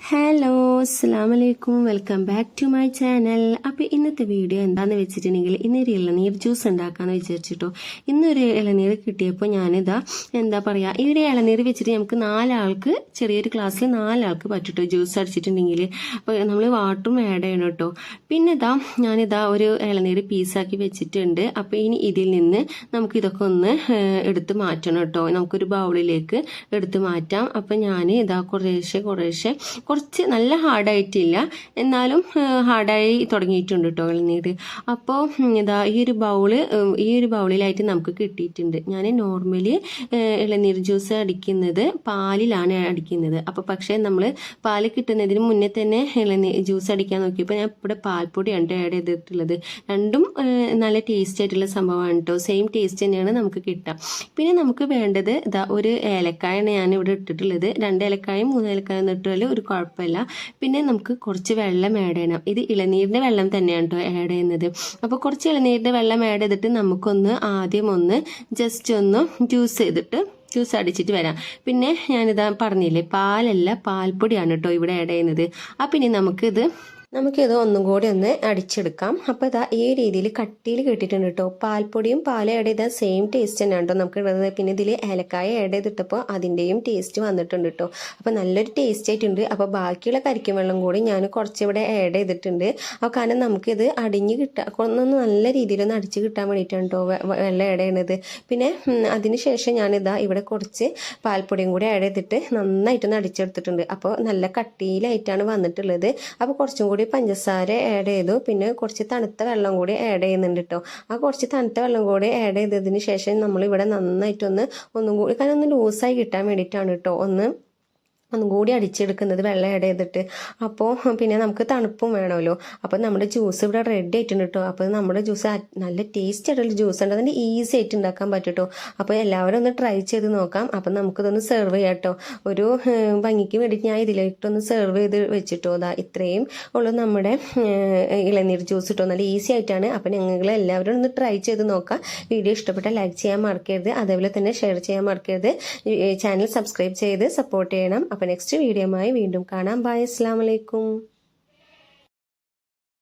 Hello അസ്സലാമലൈക്കും welcome back to my channel. അപ്പോൾ ഇന്നത്തെ വീഡിയോ എന്താണെന്ന് വെച്ചിട്ടുണ്ടെങ്കിൽ ഇന്നൊരു ഇളനീർ ജ്യൂസ് ഉണ്ടാക്കാമെന്ന് വിചാരിച്ചിട്ടോ. ഇന്നൊരു ഇളനീർ കിട്ടിയപ്പോൾ ഞാനിതാ ഈ ഒരു ഇളനീർ വെച്ചിട്ട് നമുക്ക് നാലാൾക്ക് ചെറിയൊരു ക്ലാസ്സിൽ നാലാൾക്ക് പറ്റുട്ടോ ജ്യൂസ് അടിച്ചിട്ടുണ്ടെങ്കിൽ. അപ്പോൾ നമ്മൾ വാട്ടറും ആഡ് ചെയ്യണം കേട്ടോ. പിന്നെ ഞാനിതാ ഒരു ഇളനീർ പീസാക്കി വെച്ചിട്ടുണ്ട്. അപ്പോൾ ഇനി ഇതിൽ നിന്ന് നമുക്ക് ഇതൊക്കെ ഒന്ന് എടുത്ത് മാറ്റണം കേട്ടോ. നമുക്കൊരു ബൗളിലേക്ക് എടുത്ത് മാറ്റാം. അപ്പോൾ ഞാൻ കുറച്ച് നല്ല ഹാർഡായിട്ടില്ല, എന്നാലും ഹാർഡായി തുടങ്ങിയിട്ടുണ്ട് കേട്ടോ ഇളനീർ. അപ്പോൾ ഈ ഒരു ബൗളിലായിട്ട് നമുക്ക് കിട്ടിയിട്ടുണ്ട്. ഞാൻ നോർമലി ഇളനീർ ജ്യൂസ് അടിക്കുന്നത് പാലിലാണ് അടിക്കുന്നത്. അപ്പോൾ പക്ഷേ നമ്മൾ പാല് കിട്ടുന്നതിന് മുന്നേ തന്നെ ഇളനീർ ജ്യൂസ് അടിക്കാൻ നോക്കിയപ്പോൾ ഞാൻ ഇവിടെ പാൽപ്പൊടിയാണ് ആഡ് ചെയ്തിട്ടുള്ളത്. രണ്ടും നല്ല ടേസ്റ്റ് ആയിട്ടുള്ള സംഭവമാണ് കേട്ടോ. സെയിം ടേസ്റ്റ് തന്നെയാണ് നമുക്ക് കിട്ടുക. പിന്നെ നമുക്ക് വേണ്ടത് ഒരു ഏലക്കായാണ് ഞാൻ ഇവിടെ ഇട്ടിട്ടുള്ളത്. 2 ഏലക്കായും 3 ഏലക്കായും ഇട്ടാൽ ഒരു കുഴപ്പമില്ല. പിന്നെ നമുക്ക് കുറച്ച് വെള്ളം ആഡ് ചെയ്യണം. ഇത് ഇളനീരിൻ്റെ വെള്ളം തന്നെയാണ് കേട്ടോ ആഡ് ചെയ്യുന്നത്. അപ്പോൾ കുറച്ച് ഇളനീരിൻ്റെ വെള്ളം ആഡ് ചെയ്തിട്ട് നമുക്കൊന്ന് ആദ്യം ജസ്റ്റ് ഒന്ന് ജ്യൂസ് അടിച്ചിട്ട് വരാം. പിന്നെ ഞാനിതാ പറഞ്ഞില്ലേ, പാലല്ല പാൽപ്പൊടിയാണ് കേട്ടോ ഇവിടെ ആഡ് ചെയ്യുന്നത്. അപ്പം ഇനി നമുക്കിത് ഒന്നും കൂടി ഒന്ന് അടിച്ചെടുക്കാം. അപ്പോൾ ഈ രീതിയിൽ കട്ടിയിൽ കിട്ടിയിട്ടുണ്ട് കേട്ടോ. പാൽപ്പൊടിയും പാലും ആഡ് ചെയ്താൽ സെയിം ടേസ്റ്റ് തന്നെയാണ് കേട്ടോ നമുക്ക് ഇടുന്നത്. പിന്നെ ഇതിൽ ഏലക്കായ ആഡ് ചെയ്തിട്ടപ്പോൾ അതിൻ്റെയും ടേസ്റ്റ് വന്നിട്ടുണ്ട് കേട്ടോ. അപ്പോൾ നല്ലൊരു ടേസ്റ്റ് ആയിട്ടുണ്ട്. അപ്പോൾ ബാക്കിയുള്ള കരിക്കും വെള്ളം കൂടി ഞാൻ കുറച്ചിവിടെ ആഡ് ചെയ്തിട്ടുണ്ട്. അപ്പോൾ കാരണം നമുക്കിത് അടിഞ്ഞ് ഒന്നൊന്ന് നല്ല രീതിയിലൊന്ന് അടിച്ച് കിട്ടാൻ വേണ്ടിയിട്ടാണ് കേട്ടോ വെള്ളം ആഡ് ചെയ്യുന്നത്. പിന്നെ അതിന് ശേഷം ഇവിടെ കുറച്ച് പാൽപ്പൊടിയും കൂടി ആഡ് ചെയ്തിട്ട് നന്നായിട്ടൊന്ന് അടിച്ചെടുത്തിട്ടുണ്ട്. അപ്പോൾ നല്ല കട്ടിയിലായിട്ടാണ് വന്നിട്ടുള്ളത്. അപ്പോൾ കുറച്ചും കൂടി പഞ്ചസാര ആഡ് ചെയ്തു. പിന്നെ കുറച്ച് തണുത്ത വെള്ളം കൂടി ആഡ് ചെയ്യുന്നുണ്ട് കേട്ടോ. ആ കുറച്ച് തണുത്ത വെള്ളം കൂടി ആഡ് ചെയ്തതിന് ശേഷം നമ്മളിവിടെ ഒന്നും കൂടി കാരണം ഒന്ന് ലൂസായി കിട്ടാൻ വേണ്ടിയിട്ടാണ് കേട്ടോ ഒന്നും കൂടി അടിച്ചെടുക്കുന്നത് വെള്ളം ആഡ് ചെയ്തിട്ട്. അപ്പോൾ പിന്നെ നമുക്ക് തണുപ്പും വേണമല്ലോ. അപ്പോൾ നമ്മുടെ ജ്യൂസ് ഇവിടെ റെഡി ആയിട്ടുണ്ട് കേട്ടോ. അപ്പോൾ നമ്മുടെ ജ്യൂസ് നല്ല ടേസ്റ്റ് ആയിട്ടുള്ള ജ്യൂസ് ഉണ്ട്. അതിൻ്റെ ഈസി ആയിട്ട് ഉണ്ടാക്കാൻ പറ്റും കേട്ടോ. അപ്പോൾ എല്ലാവരും ഒന്ന് ട്രൈ ചെയ്ത് നോക്കാം. അപ്പം നമുക്കിതൊന്ന് സെർവ് ചെയ്യാം കേട്ടോ. ഒരു ഭംഗിക്ക് വേണ്ടിയിട്ട് ഞാൻ ഇതിലേക്കൊന്ന് സെർവ് ചെയ്ത് വെച്ചിട്ടോ. ഇത്രയും ഉള്ളൂ നമ്മുടെ ഇളനീർ ജ്യൂസ് കിട്ടും. നല്ല ഈസി ആയിട്ടാണ്. അപ്പോൾ നിങ്ങൾ എല്ലാവരും ഒന്ന് ട്രൈ ചെയ്ത് നോക്കാം. വീഡിയോ ഇഷ്ടപ്പെട്ടാൽ ലൈക്ക് ചെയ്യാൻ മറക്കരുത്. അതേപോലെ തന്നെ ഷെയർ ചെയ്യാൻ മറക്കരുത്. ചാനൽ സബ്സ്ക്രൈബ് ചെയ്ത് സപ്പോർട്ട് ചെയ്യണം. അപ്പോൾ നെക്സ്റ്റ് വീഡിയോയുമായി വീണ്ടും കാണാം. ബൈ, അസ്സലാമു അലൈക്കും.